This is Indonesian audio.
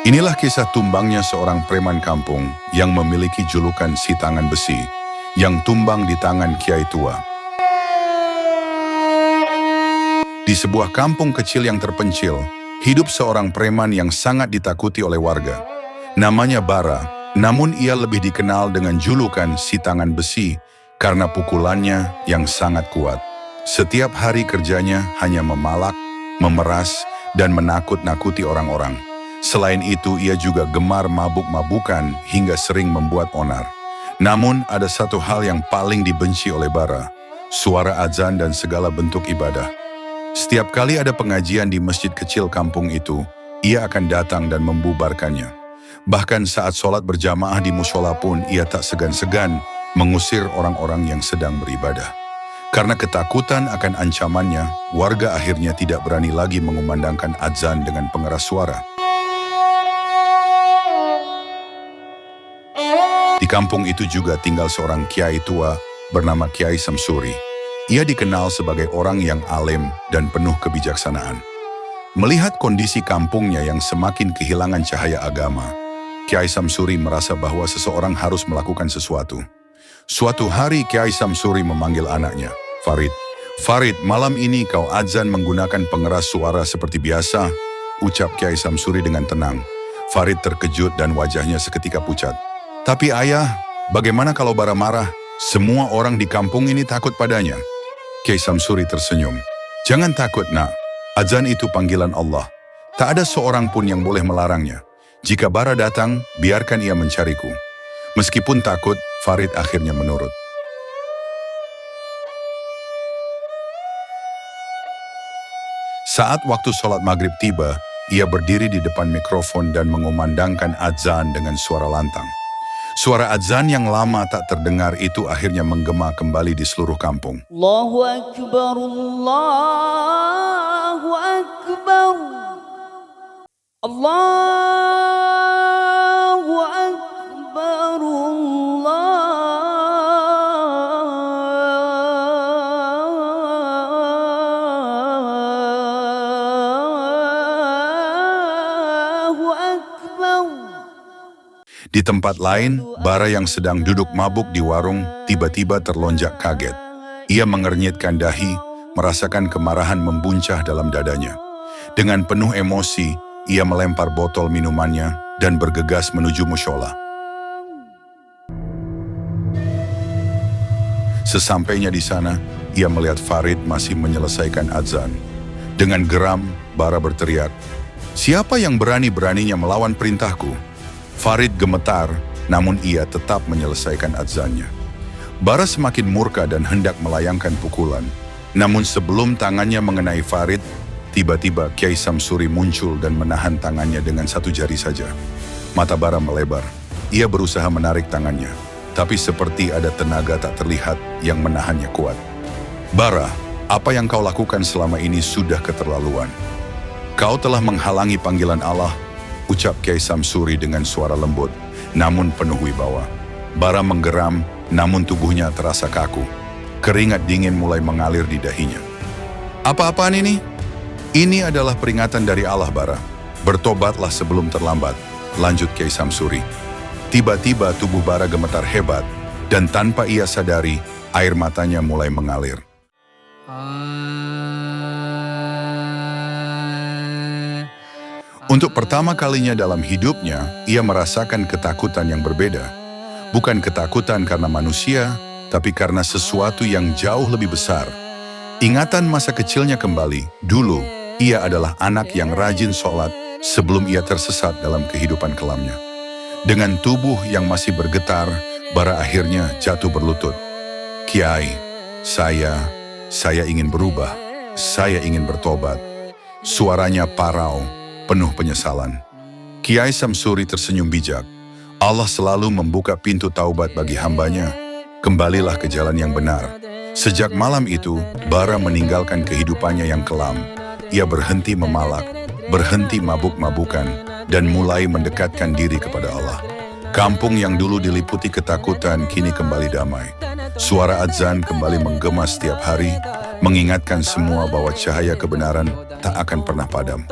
Inilah kisah tumbangnya seorang preman kampung yang memiliki julukan si tangan besi, yang tumbang di tangan kiai tua. Di sebuah kampung kecil yang terpencil, hidup seorang preman yang sangat ditakuti oleh warga. Namanya Bara, namun ia lebih dikenal dengan julukan si tangan besi karena pukulannya yang sangat kuat. Setiap hari kerjanya hanya memalak, memeras, dan menakut-nakuti orang-orang. Selain itu, ia juga gemar mabuk-mabukan hingga sering membuat onar. Namun, ada satu hal yang paling dibenci oleh Bara, suara azan dan segala bentuk ibadah. Setiap kali ada pengajian di masjid kecil kampung itu, ia akan datang dan membubarkannya. Bahkan saat sholat berjamaah di mushola pun, ia tak segan-segan mengusir orang-orang yang sedang beribadah. Karena ketakutan akan ancamannya, warga akhirnya tidak berani lagi mengumandangkan azan dengan pengeras suara. Di kampung itu juga tinggal seorang kiai tua bernama Kiai Samsuri. Ia dikenal sebagai orang yang alim dan penuh kebijaksanaan. Melihat kondisi kampungnya yang semakin kehilangan cahaya agama, Kiai Samsuri merasa bahwa seseorang harus melakukan sesuatu. Suatu hari Kiai Samsuri memanggil anaknya, Farid. "Farid, malam ini kau azan menggunakan pengeras suara seperti biasa," ucap Kiai Samsuri dengan tenang. Farid terkejut dan wajahnya seketika pucat. "Tapi ayah, bagaimana kalau Bara marah? Semua orang di kampung ini takut padanya." Kiai Samsuri tersenyum. "Jangan takut, nak. Azan itu panggilan Allah. Tak ada seorang pun yang boleh melarangnya. Jika Bara datang, biarkan ia mencariku." Meskipun takut, Farid akhirnya menurut. Saat waktu sholat maghrib tiba, ia berdiri di depan mikrofon dan mengumandangkan azan dengan suara lantang. Suara azan yang lama tak terdengar itu akhirnya menggema kembali di seluruh kampung. Allahu Akbar, Allahu Akbar, Allahu Akbar, Allahu Akbar. Di tempat lain, Bara yang sedang duduk mabuk di warung tiba-tiba terlonjak kaget. Ia mengernyitkan dahi, merasakan kemarahan membuncah dalam dadanya. Dengan penuh emosi, ia melempar botol minumannya dan bergegas menuju mushola. Sesampainya di sana, ia melihat Farid masih menyelesaikan azan. Dengan geram, Bara berteriak, "Siapa yang berani-beraninya melawan perintahku?" Farid gemetar, namun ia tetap menyelesaikan azannya. Bara semakin murka dan hendak melayangkan pukulan. Namun sebelum tangannya mengenai Farid, tiba-tiba Kiai Samsuri muncul dan menahan tangannya dengan satu jari saja. Mata Bara melebar. Ia berusaha menarik tangannya, tapi seperti ada tenaga tak terlihat yang menahannya kuat. "Bara, apa yang kau lakukan selama ini sudah keterlaluan. Kau telah menghalangi panggilan Allah," ucap Kiai Samsuri dengan suara lembut, namun penuh wibawa. Bara menggeram, namun tubuhnya terasa kaku. Keringat dingin mulai mengalir di dahinya. "Apa-apaan ini?" "Ini adalah peringatan dari Allah, Bara. Bertobatlah sebelum terlambat," lanjut Kiai Samsuri. Tiba-tiba tubuh Bara gemetar hebat, dan tanpa ia sadari, air matanya mulai mengalir. Untuk pertama kalinya dalam hidupnya, ia merasakan ketakutan yang berbeda. Bukan ketakutan karena manusia, tapi karena sesuatu yang jauh lebih besar. Ingatan masa kecilnya kembali. Dulu, ia adalah anak yang rajin sholat sebelum ia tersesat dalam kehidupan kelamnya. Dengan tubuh yang masih bergetar, Bara akhirnya jatuh berlutut. "Kiai, saya ingin berubah. Saya ingin bertobat." Suaranya parau, penuh penyesalan. Kiai Samsuri tersenyum bijak. "Allah selalu membuka pintu taubat bagi hambanya. Kembalilah ke jalan yang benar." Sejak malam itu, Bara meninggalkan kehidupannya yang kelam. Ia berhenti memalak, berhenti mabuk-mabukan, dan mulai mendekatkan diri kepada Allah. Kampung yang dulu diliputi ketakutan kini kembali damai. Suara azan kembali menggema setiap hari, mengingatkan semua bahwa cahaya kebenaran tak akan pernah padam.